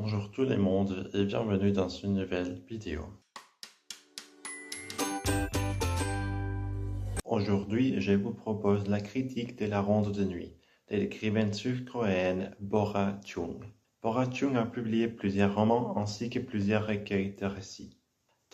Bonjour tout le monde et bienvenue dans une nouvelle vidéo. Aujourd'hui, je vous propose la critique de la ronde de nuit de l'écrivaine sud-coréenne Bora Chung. Bora Chung a publié plusieurs romans ainsi que plusieurs recueils de récits.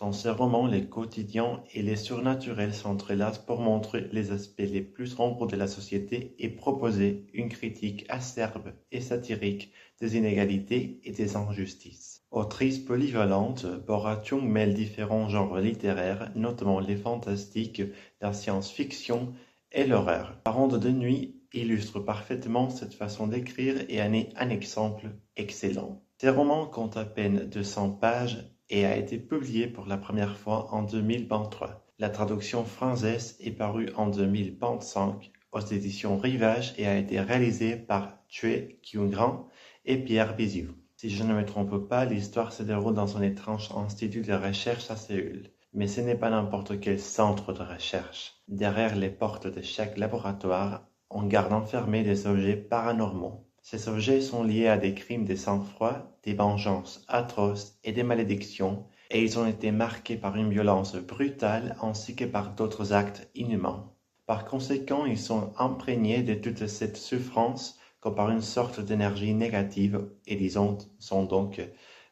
Dans ces romans, les quotidiens et les surnaturels s'entrelacent pour montrer les aspects les plus sombres de la société et proposer une critique acerbe et satirique des inégalités et des injustices. Autrice polyvalente, Bora Chung mêle différents genres littéraires, notamment les fantastiques, la science-fiction et l'horreur. La ronde de nuit illustre parfaitement cette façon d'écrire et en est un exemple excellent. Ces romans comptent à peine 200 pages et a été publié pour la première fois en 2023. La traduction française est parue en 2025 aux éditions Rivage et a été réalisée par Choi Kyung-ran et Pierre Biziou. Si je ne me trompe pas, l'histoire se déroule dans un étrange institut de recherche à Séoul. Mais ce n'est pas n'importe quel centre de recherche. Derrière les portes de chaque laboratoire, on garde enfermés des objets paranormaux. Ces objets sont liés à des crimes de sang-froid, des vengeances atroces et des malédictions, et ils ont été marqués par une violence brutale ainsi que par d'autres actes inhumains. Par conséquent, ils sont imprégnés de toute cette souffrance comme par une sorte d'énergie négative et disons sont donc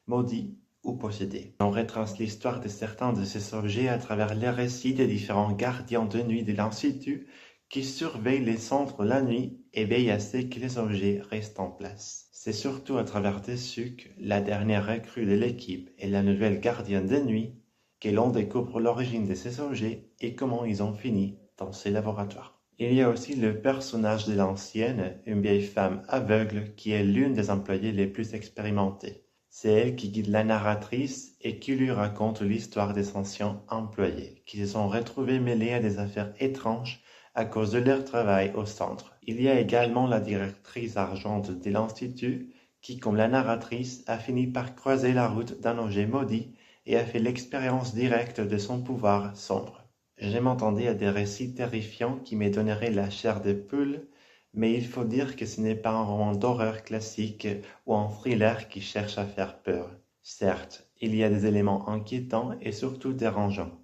maudits ou possédés. On retrace l'histoire de certains de ces objets à travers les récits des différents gardiens de nuit de l'Institut qui surveillent les centres la nuit et veillent à ce que les objets restent en place. C'est surtout à travers Desuk, la dernière recrue de l'équipe et la nouvelle gardienne de nuit, que l'on découvre l'origine de ces objets et comment ils ont fini dans ces laboratoires. Il y a aussi le personnage de l'ancienne, une vieille femme aveugle qui est l'une des employées les plus expérimentées. C'est elle qui guide la narratrice et qui lui raconte l'histoire des anciens employés, qui se sont retrouvés mêlés à des affaires étranges à cause de leur travail au centre. Il y a également la directrice argente de l'Institut qui, comme la narratrice, a fini par croiser la route d'un objet maudit et a fait l'expérience directe de son pouvoir sombre. Je m'attendais à des récits terrifiants qui me donneraient la chair de poule, mais il faut dire que ce n'est pas un roman d'horreur classique ou un thriller qui cherche à faire peur. Certes, il y a des éléments inquiétants et surtout dérangeants.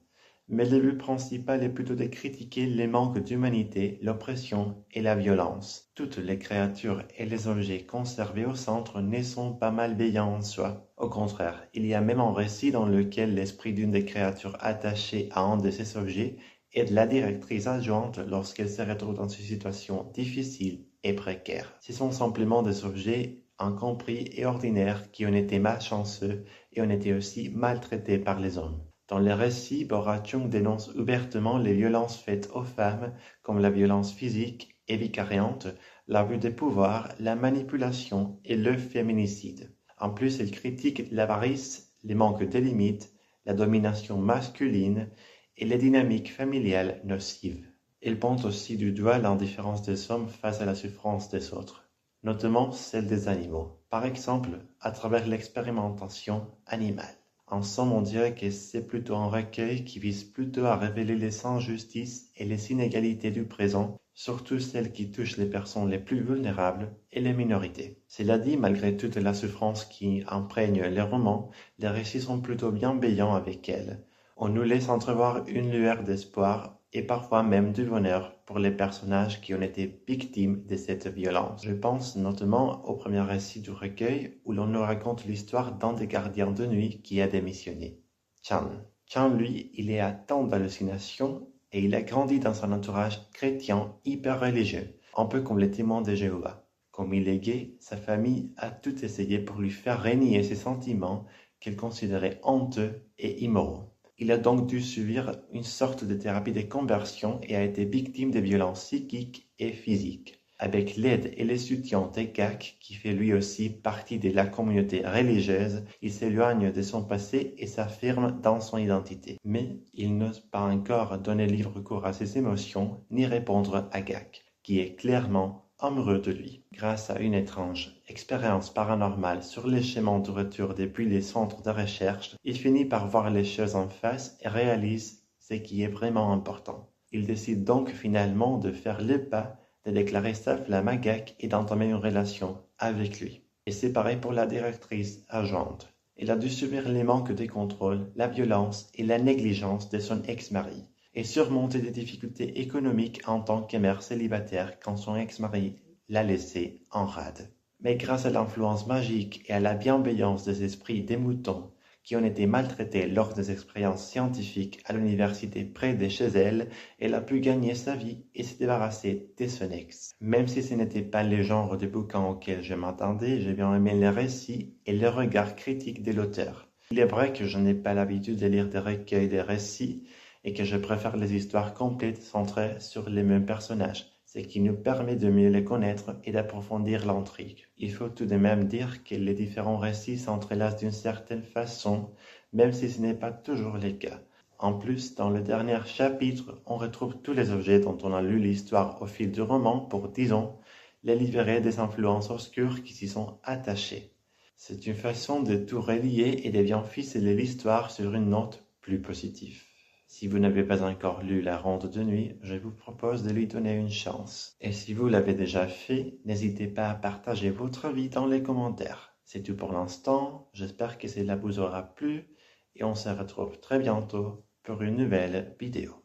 Mais le but principal est plutôt de critiquer les manques d'humanité, l'oppression et la violence. Toutes les créatures et les objets conservés au centre ne sont pas malveillants en soi. Au contraire, il y a même un récit dans lequel l'esprit d'une des créatures attachées à un de ces objets aide la directrice adjointe lorsqu'elle se retrouve dans une situation difficile et précaire. Ce sont simplement des objets incompris et ordinaires qui ont été malchanceux et ont été aussi maltraités par les hommes. Dans les récits, Bora Chung dénonce ouvertement les violences faites aux femmes, comme la violence physique et vicariante, l'abus de pouvoir, la manipulation et le féminicide. En plus, elle critique l'avarice, les manques de limites, la domination masculine et les dynamiques familiales nocives. Elle pointe aussi du doigt l'indifférence des hommes face à la souffrance des autres, notamment celle des animaux, par exemple à travers l'expérimentation animale. En somme, on dirait que c'est plutôt un recueil qui vise plutôt à révéler les injustices et les inégalités du présent, surtout celles qui touchent les personnes les plus vulnérables et les minorités. Cela dit, malgré toute la souffrance qui imprègne les romans, les récits sont plutôt bienveillants avec elles. On nous laisse entrevoir une lueur d'espoir et parfois même du bonheur pour les personnages qui ont été victimes de cette violence. Je pense notamment au premier récit du recueil où l'on nous raconte l'histoire d'un des gardiens de nuit qui a démissionné, Chan. Chan, lui, il est atteint d'hallucinations et il a grandi dans un entourage chrétien hyper religieux, un peu comme les témoins de Jéhovah. Comme il est gay, sa famille a tout essayé pour lui faire renier ses sentiments qu'il considérait honteux et immoraux. Il a donc dû subir une sorte de thérapie de conversion et a été victime de violences psychiques et physiques. Avec l'aide et le soutien de Gak, qui fait lui aussi partie de la communauté religieuse, il s'éloigne de son passé et s'affirme dans son identité. Mais il n'ose pas encore donner libre cours à ses émotions ni répondre à Gak, qui est clairement amoureux de lui. Grâce à une étrange expérience paranormale sur les chemins de retour depuis les centres de recherche, il finit par voir les choses en face et réalise ce qui est vraiment important. Il décide donc finalement de faire le pas, de déclarer sa flamme à Gak et d'entamer une relation avec lui. Et c'est pareil pour la directrice adjointe. Elle a dû subir les manques de contrôle, la violence et la négligence de son ex-mari, et surmonter des difficultés économiques en tant que mère célibataire quand son ex-mari l'a laissée en rade. Mais grâce à l'influence magique et à la bienveillance des esprits des moutons qui ont été maltraités lors des expériences scientifiques à l'université près de chez elle, elle a pu gagner sa vie et se débarrasser de son ex. Même si ce n'était pas le genre de bouquin auquel je m'attendais, j'ai bien aimé le récit et le regard critique de l'auteur. Il est vrai que je n'ai pas l'habitude de lire des recueils de récits et que je préfère les histoires complètes centrées sur les mêmes personnages, ce qui nous permet de mieux les connaître et d'approfondir l'intrigue. Il faut tout de même dire que les différents récits s'entrelacent d'une certaine façon, même si ce n'est pas toujours le cas. En plus, dans le dernier chapitre, on retrouve tous les objets dont on a lu l'histoire au fil du roman pour, disons, les libérer des influences obscures qui s'y sont attachées. C'est une façon de tout relier et de bien ficeler l'histoire sur une note plus positive. Si vous n'avez pas encore lu La Ronde de Nuit, je vous propose de lui donner une chance. Et si vous l'avez déjà fait, n'hésitez pas à partager votre avis dans les commentaires. C'est tout pour l'instant, j'espère que cela vous aura plu et on se retrouve très bientôt pour une nouvelle vidéo.